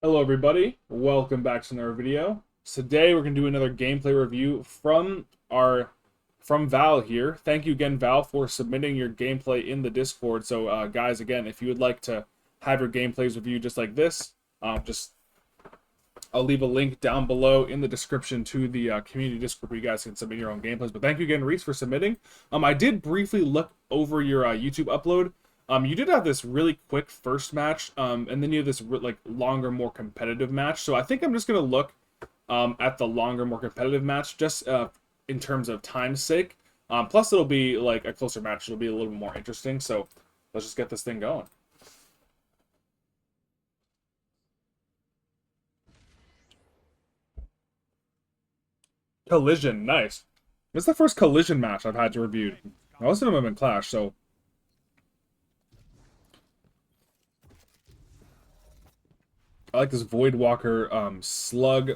Hello everybody, welcome back to another video. Today we're going to do another gameplay review from Val here. Thank you again, Val, for submitting your gameplay in the Discord. So guys, again, if you would like to have your gameplays reviewed just like this, I'll leave a link down below in the description to the community Discord where you guys can submit your own gameplays. But thank you again, Reese, for submitting. I did briefly look over your YouTube upload. You did have this really quick first match, and then you have this like longer, more competitive match. So I think I'm just gonna look at the longer, more competitive match, just in terms of time's sake. Plus, it'll be like a closer match. It'll be a little bit more interesting. So let's just get this thing going. Collision, nice. This is the first Collision match I've had to review. Most of them have been Clash, so I like this Voidwalker Slug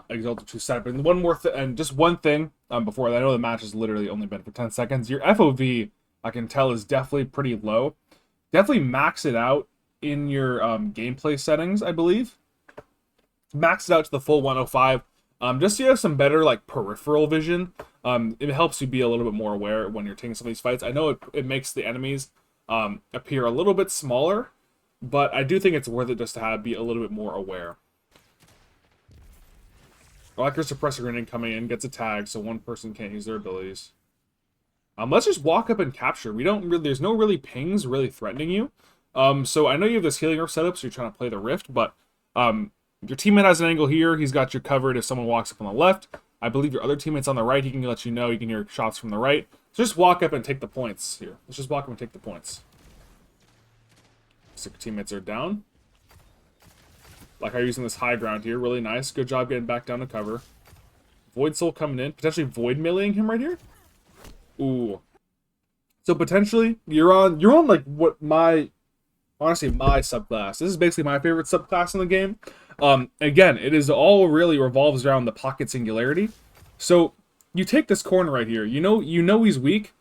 Exalted 2 setup. And one more and just one thing before that, I know the match has literally only been for 10 seconds. Your FOV, I can tell, is definitely pretty low. Definitely max it out in your gameplay settings, I believe. Max it out to the full 105. Just so you have some better like peripheral vision. It helps you be a little bit more aware when you're taking some of these fights. I know it makes the enemies appear a little bit smaller, but I do think it's worth it just to be a little bit more aware. I like your suppressor grenade coming in, gets a tag, so one person can't use their abilities. Let's just walk up and capture. There's no really pings really threatening you. So I know you have this healing rift setup, so you're trying to play the rift, but your teammate has an angle here. He's got you covered if someone walks up on the left. I believe your other teammate's on the right. He can let you know. You can hear shots from the right. So just walk up and take the points here. Let's just walk up and take the points. So your teammates are down. Like I'm using this high ground here. Really nice. Good job getting back down to cover. Void Soul coming in. Potentially void meleeing him right here. Ooh. So potentially you're on like what honestly my subclass. This is basically my favorite subclass in the game. Again, it is all really revolves around the pocket singularity. So you take this corner right here. You know he's weak.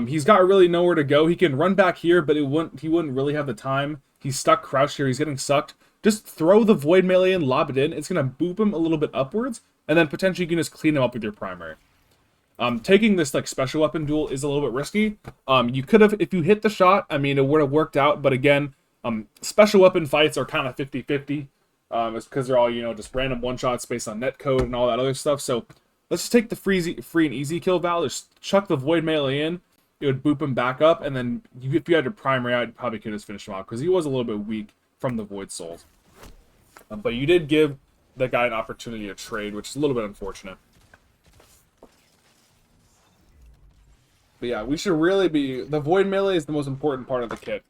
He's got really nowhere to go. He can run back here, but he wouldn't really have the time. He's stuck crouched here. He's getting sucked. Just throw the void melee in, lob it in. It's gonna boop him a little bit upwards, and then potentially you can just clean him up with your primary. Taking this like special weapon duel is a little bit risky. You could have, if you hit the shot, I mean, it would have worked out, but again, special weapon fights are kind of 50-50. It's because they're all, just random one-shots based on netcode and all that other stuff. So let's just take the free and easy kill, Val. Just chuck the void melee in. It would boop him back up, and then if you had your primary out, you probably could have finished him off because he was a little bit weak from the void souls. But you did give that guy an opportunity to trade, which is a little bit unfortunate. But yeah, we should really be... The void melee is the most important part of the kit.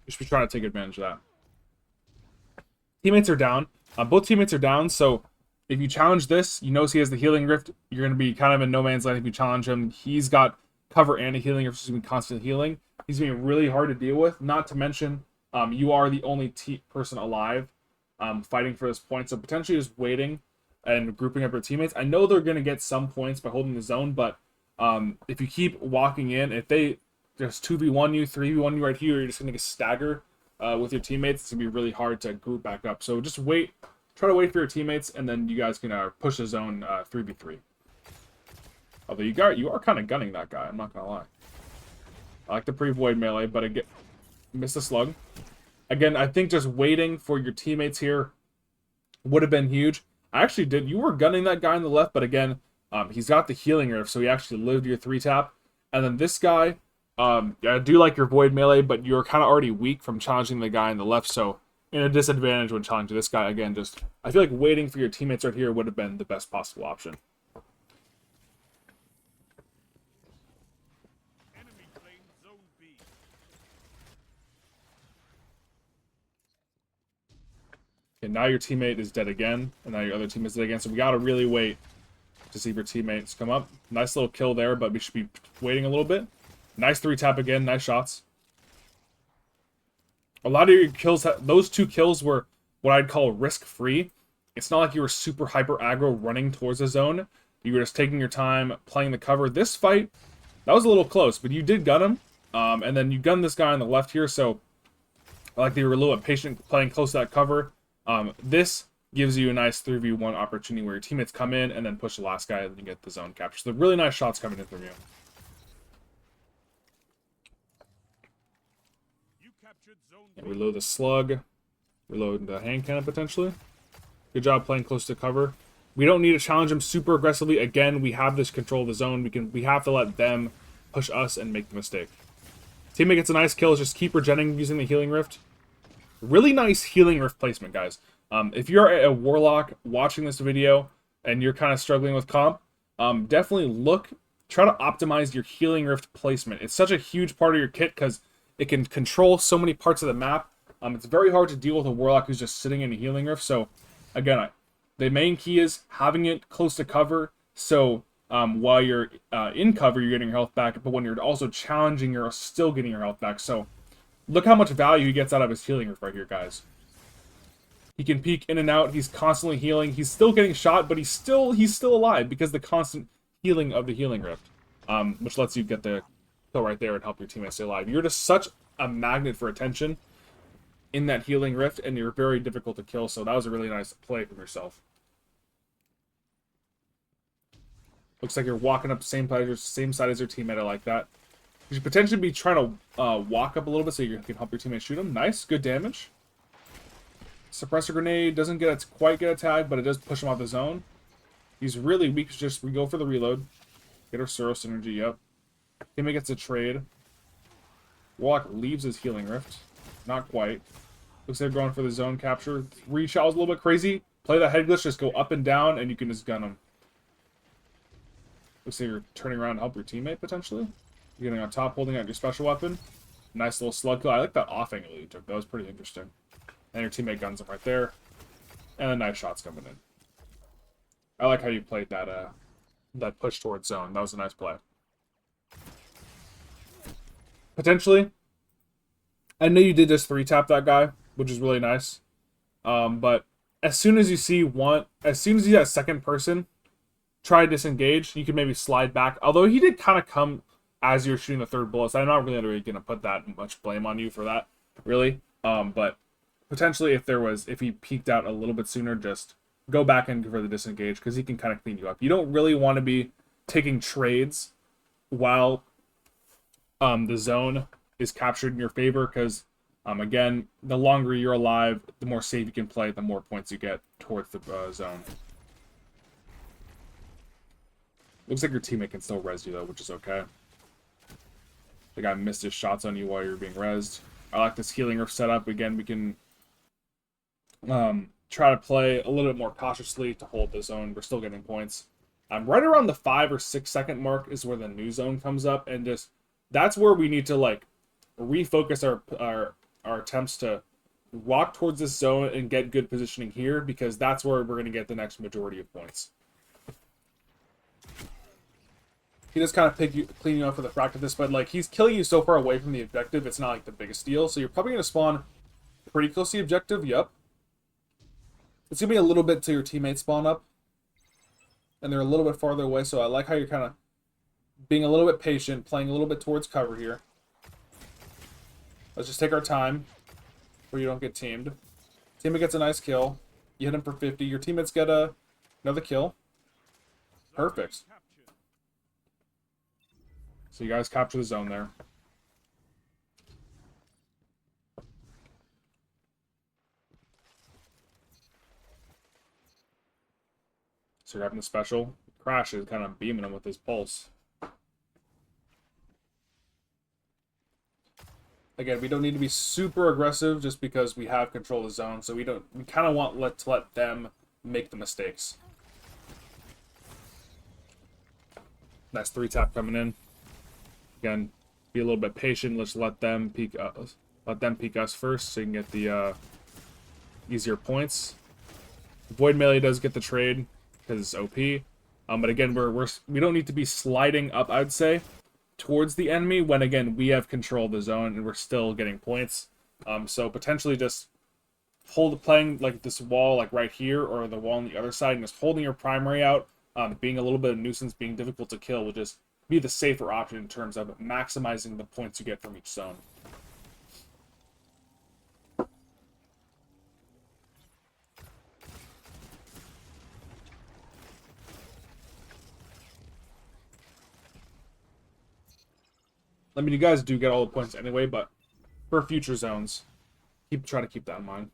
We should be trying to take advantage of that. Teammates are down. Both teammates are down, so if you challenge this, he has the healing rift. You're going to be kind of in no man's land if you challenge him. He's got cover and a healing rift, so he's going to be constant healing. He's going to be really hard to deal with, not to mention you are the only person alive fighting for this point, so potentially just waiting and grouping up your teammates. I know they're going to get some points by holding the zone, but if you keep walking in, if they just 2v1 you, 3v1 you right here, you're just going to stagger with your teammates. It's going to be really hard to group back up. So just wait. Try to wait for your teammates, and then you guys can push the zone 3v3. Although you are kind of gunning that guy, I'm not going to lie. I like the pre-void melee, but again, missed the slug. Again, I think just waiting for your teammates here would have been huge. I actually did. You were gunning that guy on the left, but again, he's got the healing rift, so he actually lived your 3-tap. And then this guy, I do like your void melee, but you're kind of already weak from challenging the guy on the left, so in a disadvantage when challenging this guy. Again, just I feel like waiting for your teammates right here would have been the best possible option. Okay, now your teammate is dead again, and now your other teammate is dead again, so we gotta really wait to see if your teammates come up. Nice little kill there, but we should be waiting a little bit. Nice 3-tap again, nice shots. A lot of your kills, those 2 kills were what I'd call risk-free. It's not like you were super hyper aggro running towards the zone. You were just taking your time, playing the cover. This fight, that was a little close, but you did gun him. And then you gunned this guy on the left here, so I like that you were a little bit patient playing close to that cover. This gives you a nice 3v1 opportunity where your teammates come in and then push the last guy and you get the zone capture. So really nice shots coming in from you. And reload the slug. Reload the hand cannon potentially. Good job playing close to cover. We don't need to challenge them super aggressively. Again, we have this control of the zone. We have to let them push us and make the mistake. Teammate gets a nice kill. Just keep regenning using the healing rift. Really nice healing rift placement, guys. If you're a warlock watching this video and you're kind of struggling with comp, definitely try to optimize your healing rift placement. It's such a huge part of your kit because it can control so many parts of the map. It's very hard to deal with a warlock who's just sitting in a healing rift. So again, the main key is having it close to cover. So while you're in cover, you're getting your health back. But when you're also challenging, you're still getting your health back. So look how much value he gets out of his healing rift right here, guys. He can peek in and out. He's constantly healing. He's still getting shot, but he's still alive because the constant healing of the healing rift, which lets you get the kill right there and help your teammates stay alive. You're just such a magnet for attention in that healing rift, and you're very difficult to kill. So that was a really nice play from yourself. Looks like you're walking up the same side as your teammate. I like that. You should potentially be trying to walk up a little bit so you can help your teammate shoot him. Nice, good damage. Suppressor grenade doesn't quite get a tag, but it does push him off the zone. He's really weak. We go for the reload. Get our Suro synergy up. Teammate gets a trade. Warlock leaves his healing rift. Not quite. Looks like they're going for the zone capture. Reshot was a little bit crazy. Play the head glitch, just go up and down, and you can just gun him. Looks like you're turning around to help your teammate, potentially. You're getting on top, holding out your special weapon. Nice little slug kill. I like that off angle you took. That was pretty interesting. And your teammate guns him right there. And a nice shots coming in. I like how you played that push towards zone. That was a nice play. Potentially, I know you did just 3-tap that guy, which is really nice. But as soon as you see that second person try to disengage, you could maybe slide back. Although he did kind of come as you're shooting the third bullet, so I'm not really going to put that much blame on you for that, really. But potentially, if he peeked out a little bit sooner, just go back in for the disengage, because he can kind of clean you up. You don't really want to be taking trades while the zone is captured in your favor, because again, the longer you're alive, the more safe you can play, the more points you get towards the zone. Looks like your teammate can still res you though, which is okay. The guy missed his shots on you while you're being rezzed. I like this healing rift setup. Again, we can try to play a little bit more cautiously to hold the zone. We're still getting points. Right around the 5 or 6 second mark is where the new zone comes up, and just that's where we need to like refocus our attempts to walk towards this zone and get good positioning here, because that's where we're going to get the next majority of points. He does kind of clean you up for the fract of this, but like he's killing you so far away from the objective, it's not like the biggest deal. So you're probably going to spawn pretty close to the objective. Yep. It's going to be a little bit till your teammates spawn up, and they're a little bit farther away. So I like how you're kind of being a little bit patient, playing a little bit towards cover here. Let's just take our time where you don't get teamed. Teammate gets a nice kill. You hit him for 50. Your teammates get another kill. Perfect. So you guys capture the zone there. So you're having the special. Crash is kind of beaming him with his pulse. Again, we don't need to be super aggressive just because we have control of the zone. So we kind of want to let them make the mistakes. Nice 3-tap coming in. Again, be a little bit patient. Let's let them peek us. Let them peek us first, so you can get the easier points. Void melee does get the trade because it's OP. But again, we don't need to be sliding up, I'd say, towards the enemy when again we have control of the zone and we're still getting points. So potentially just playing like this wall like right here or the wall on the other side and just holding your primary out, being a little bit of nuisance, being difficult to kill will just be the safer option in terms of maximizing the points you get from each zone. I mean, you guys do get all the points anyway, but for future zones, try to keep that in mind.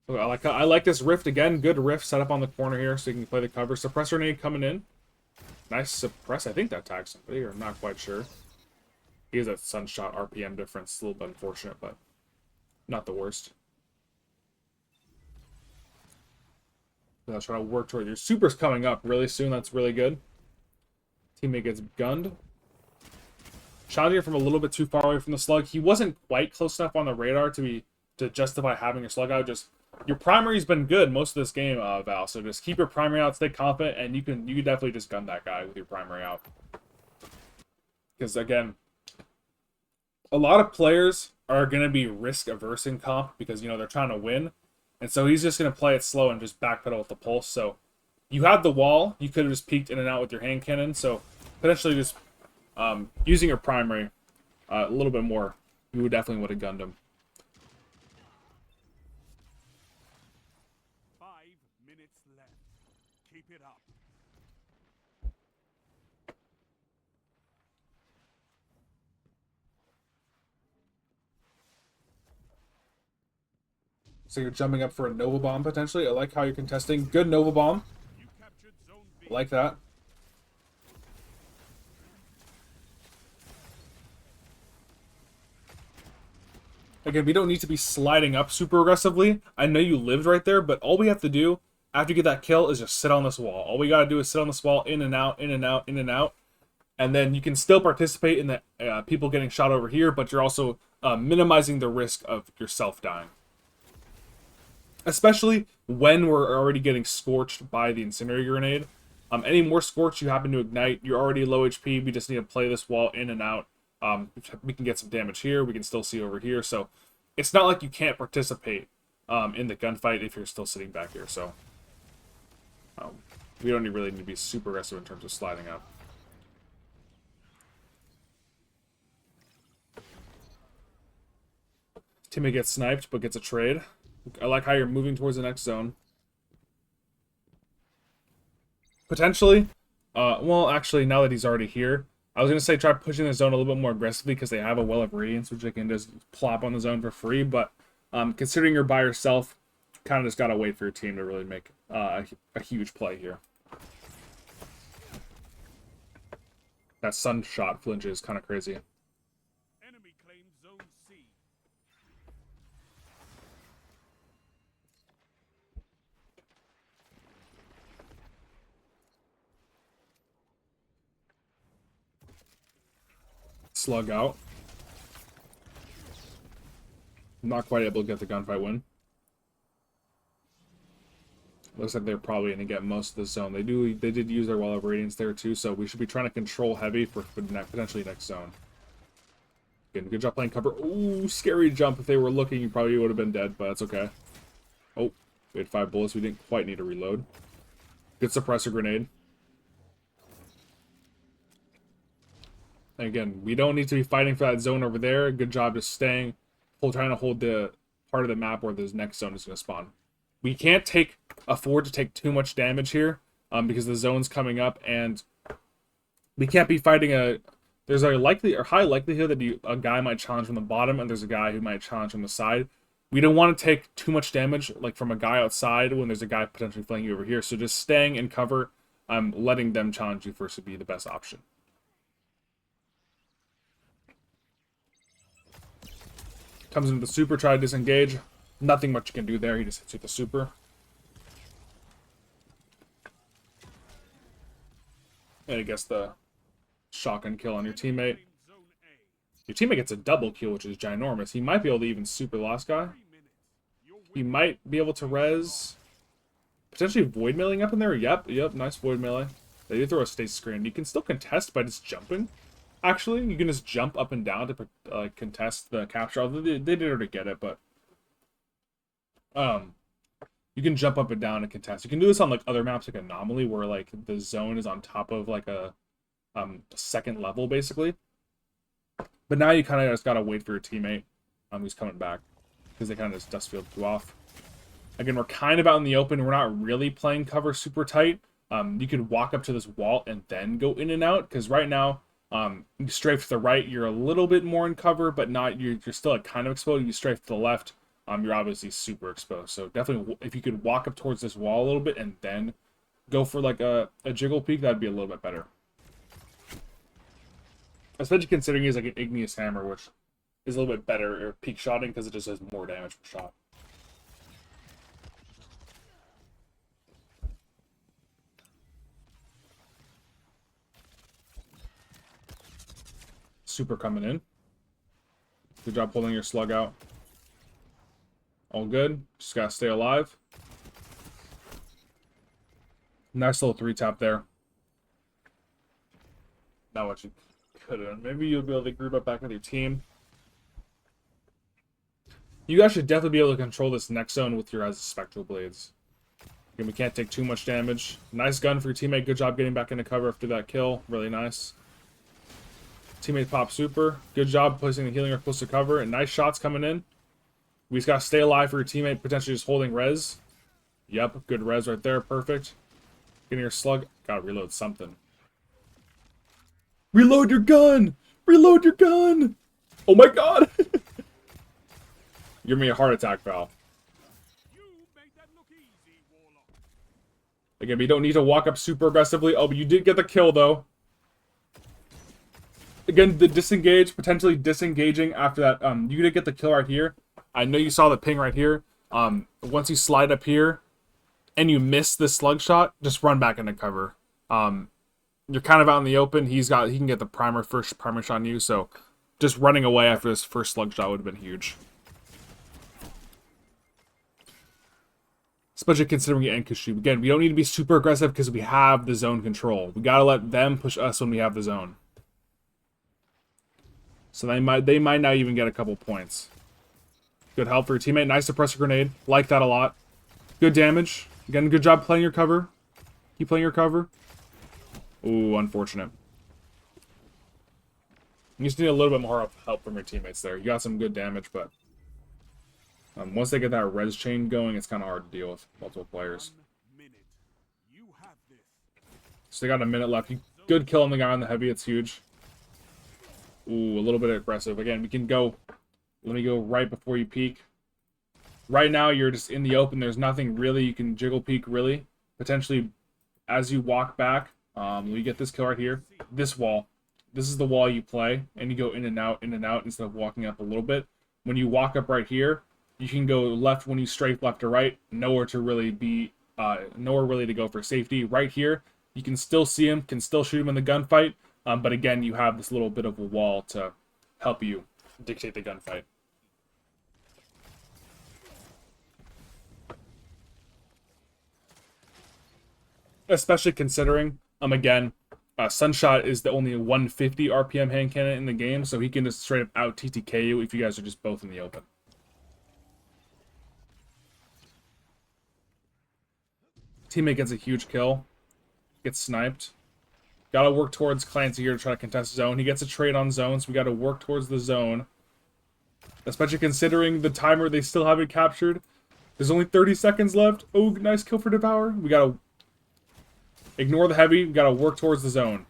Okay, I like this rift again. Good rift set up on the corner here, so you can play the cover. Suppressor nade coming in. Nice suppress. I think that tags somebody, or I'm not quite sure. He has that sunshot RPM difference. A little bit unfortunate, but not the worst. So I'll try to work toward your super's coming up really soon. That's really good. Teammate gets gunned. Challenging from a little bit too far away from the slug. He wasn't quite close enough on the radar to justify having your slug out. Just your primary's been good most of this game, Val. So just keep your primary out, stay confident, and you can definitely just gun that guy with your primary out. Because again, a lot of players are gonna be risk averse in comp because they're trying to win, and so he's just gonna play it slow and just backpedal with the pulse. So you had the wall, you could have just peeked in and out with your hand cannon. So potentially just using your primary a little bit more, you definitely would have gunned him. 5 minutes left. Keep it up. So you're jumping up for a Nova Bomb potentially. I like how you're contesting. Good Nova Bomb. I like that. Again, we don't need to be sliding up super aggressively. I know you lived right there, but all we have to do after you get that kill is just sit on this wall. All we gotta do is sit on this wall, in and out, in and out, in and out. And then you can still participate in the people getting shot over here, but you're also minimizing the risk of yourself dying. Especially when we're already getting scorched by the incendiary grenade. Any more scorch you happen to ignite, you're already low HP. We just need to play this wall in and out. We can get some damage here. We can still see over here. So it's not like you can't participate in the gunfight if you're still sitting back here. So we don't really need to be super aggressive in terms of sliding up. Teammate gets sniped, but gets a trade. I like how you're moving towards the next zone. Potentially, well, actually, now that he's already here, I was going to say try pushing the zone a little bit more aggressively because they have a Well of Radiance, which they can just plop on the zone for free. But considering you're by yourself, kind of just got to wait for your team to really make a huge play here. That sun shot flinch is kind of crazy. Enemy claims zone C. Slug out. Not quite able to get the gunfight win. Looks like they're probably going to get most of the zone. They did use their Wall of Radiance there too, so we should be trying to control heavy for potentially next zone. Good job playing cover. Ooh, scary jump. If they were looking, you probably would have been dead, but that's okay. Oh, we had 5 bullets. We didn't quite need to reload. Good suppressor grenade. And again, we don't need to be fighting for that zone over there. Good job just trying to hold the part of the map where this next zone is going to spawn. We can't afford to take too much damage here because the zone's coming up, and we can't be fighting there's a high likelihood that a guy might challenge from the bottom, and there's a guy who might challenge from the side. We don't want to take too much damage like from a guy outside when there's a guy potentially flanking you over here. So just staying in cover, letting them challenge you first would be the best option. Comes into the super, try to disengage. Nothing much you can do there. He just hits you with the super. And I guess the shotgun kill on your teammate. Your teammate gets a double kill, which is ginormous. He might be able to even super the last guy. He might be able to res. Potentially void mailing up in there. Yep, nice void melee. They did throw a stasis screen. You can still contest by just jumping. Actually, you can just jump up and down to contest the capture. Although they did already get it, but you can jump up and down and contest. You can do this on like other maps like Anomaly, where like the zone is on top of like a second level basically. But now you kind of just gotta wait for your teammate who's coming back, because they kind of just dust field you off. Again, we're kind of out in the open. We're not really playing cover super tight. you can walk up to this wall and then go in and out. Because right now, you strafe to the right, you're a little bit more in cover, but not you're still like kind of exposed. You strafe to the left, you're obviously super exposed. So definitely, if you could walk up towards this wall a little bit and then go for like a jiggle peek, that'd be a little bit better. Especially considering he's like an igneous hammer, which is a little bit better at peak shotting because it just does more damage per shot. Super coming in. Good job pulling your slug out. All good. Just gotta stay alive. Nice little 3-tap there. Not what you could have. Maybe you'll be able to group up back with your team. You guys should definitely be able to control this next zone with your Spectral Blades. Again, we can't take too much damage. Nice gun for your teammate. Good job getting back into cover after that kill. Really nice. Teammate pop super. Good job placing the healing earth close to cover. And nice shots coming in. We just gotta stay alive for your teammate, potentially just holding res. Yep, good res right there. Perfect. Getting your slug. Gotta reload something. Reload your gun! Reload your gun! Oh my god! Give me a heart attack, Val. You made that look easy, Warlock. Again, we don't need to walk up super aggressively. Oh, but you did get the kill, though. Again, the disengage, potentially disengaging after that. You did get the kill right here. I know you saw the ping right here. Once you slide up here and you miss this slug shot, just run back into cover. You're kind of out in the open. He can get the first primer shot on you, so just running away after this first slug shot would have been huge. Especially considering the Enkashu. Again, we don't need to be super aggressive because we have the zone control. We gotta let them push us when we have the zone. So they might not even get a couple points. Good help for your teammate. Nice suppressor grenade. Like that a lot. Good damage. Again, good job playing your cover. Keep playing your cover. Ooh, unfortunate. You just need a little bit more help from your teammates there. You got some good damage, but once they get that res chain going, it's kind of hard to deal with multiple players. 1 minute. You have this. So they got a minute left. Good kill on the guy on the heavy. It's huge. Ooh, a little bit aggressive. Again, we can go... Let me go right before you peek. Right now, you're just in the open. There's nothing really you can jiggle peek, really. Potentially, as you walk back, you get this kill right here. This wall. This is the wall you play, and you go in and out instead of walking up a little bit. When you walk up right here, you can go left when you strafe left or right. Nowhere to really be, nowhere really to go for safety. Right here, you can still see him, can still shoot him in the gunfight. But again, you have this little bit of a wall to help you dictate the gunfight. Especially considering, again, Sunshot is the only 150 RPM hand cannon in the game, so he can just straight up out TTK you if you guys are just both in the open. Teammate gets a huge kill. Gets sniped. Gotta work towards Clancy here to try to contest zone. He gets a trade on zone, so we gotta work towards the zone. Especially considering the timer they still haven't captured. There's only 30 seconds left. Oh, nice kill for Devour. We gotta ignore the heavy. We gotta work towards the zone.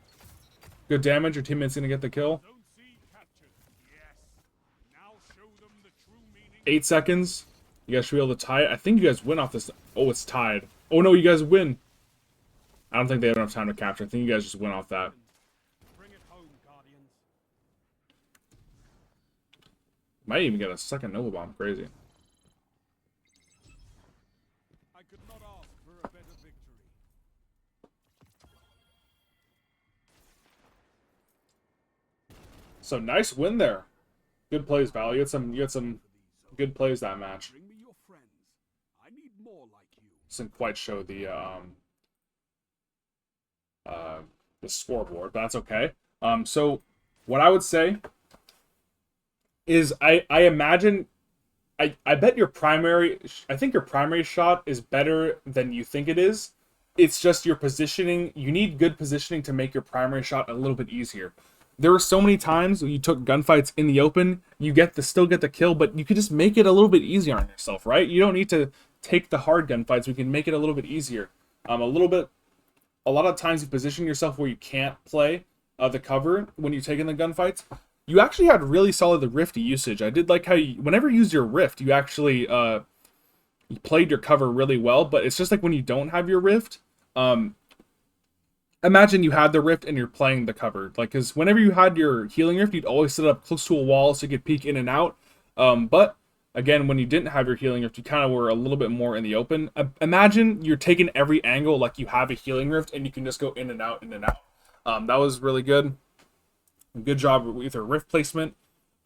Good damage. Your teammate's gonna get the kill. Zone C captured. Yes. Now show them the true meaning. 8 seconds. You guys should be able to tie it. I think you guys win off this. Oh, it's tied. Oh no, you guys win. I don't think they have enough time to capture. I think you guys just went off that. Bring it home, Guardians. Might even get a second Nova Bomb. Crazy. I could not ask for a better victory. So nice win there. Good plays, Val. You had some good plays that match. Bring me your friends. I need more like you. Doesn't quite show the scoreboard, but that's okay. So what I would say is I imagine I bet your primary, I think your primary shot is better than you think it is. It's just your positioning. You need good positioning to make your primary shot a little bit easier. There were so many times when you took gunfights in the open, you still get the kill, but you could just make it a little bit easier on yourself, right? You don't need to take the hard gunfights. We can make it a little bit easier. A little bit a lot of times you position yourself where you can't play the cover when you take in the gunfights. You actually had really solid Rifty usage. I did like how you, whenever you used your Rift, you actually you played your cover really well, but it's just like when you don't have your Rift, imagine you had the Rift and you're playing the cover. Like, because whenever you had your healing Rift, you'd always sit up close to a wall so you could peek in and out. But again, when you didn't have your healing Rift, you kind of were a little bit more in the open. Imagine you're taking every angle like you have a healing Rift and you can just go in and out, in and out. That was really good. Good job with your Rift placement.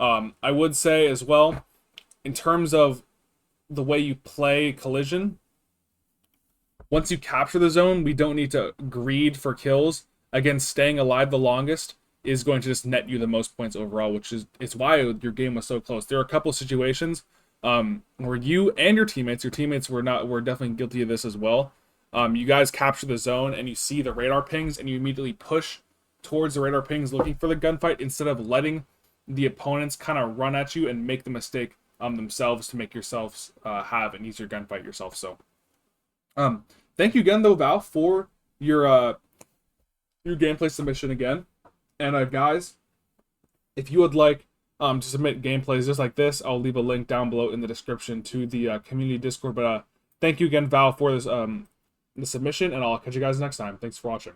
I would say as well, in terms of the way you play Collision, once you capture the zone, we don't need to greed for kills. Again, staying alive the longest is going to just net you the most points overall, which is it's why your game was so close. There are a couple of situations where you and your teammates were definitely guilty of this as well. You guys capture the zone and you see the radar pings and you immediately push towards the radar pings looking for the gunfight instead of letting the opponents kind of run at you and make the mistake themselves to make yourselves have an easier gunfight yourself. So thank you again though, Val, for your gameplay submission again. And guys, if you would like to submit gameplays just like this, I'll leave a link down below in the description to the community Discord. But thank you again, Val, for this the submission, and I'll catch you guys next time. Thanks for watching.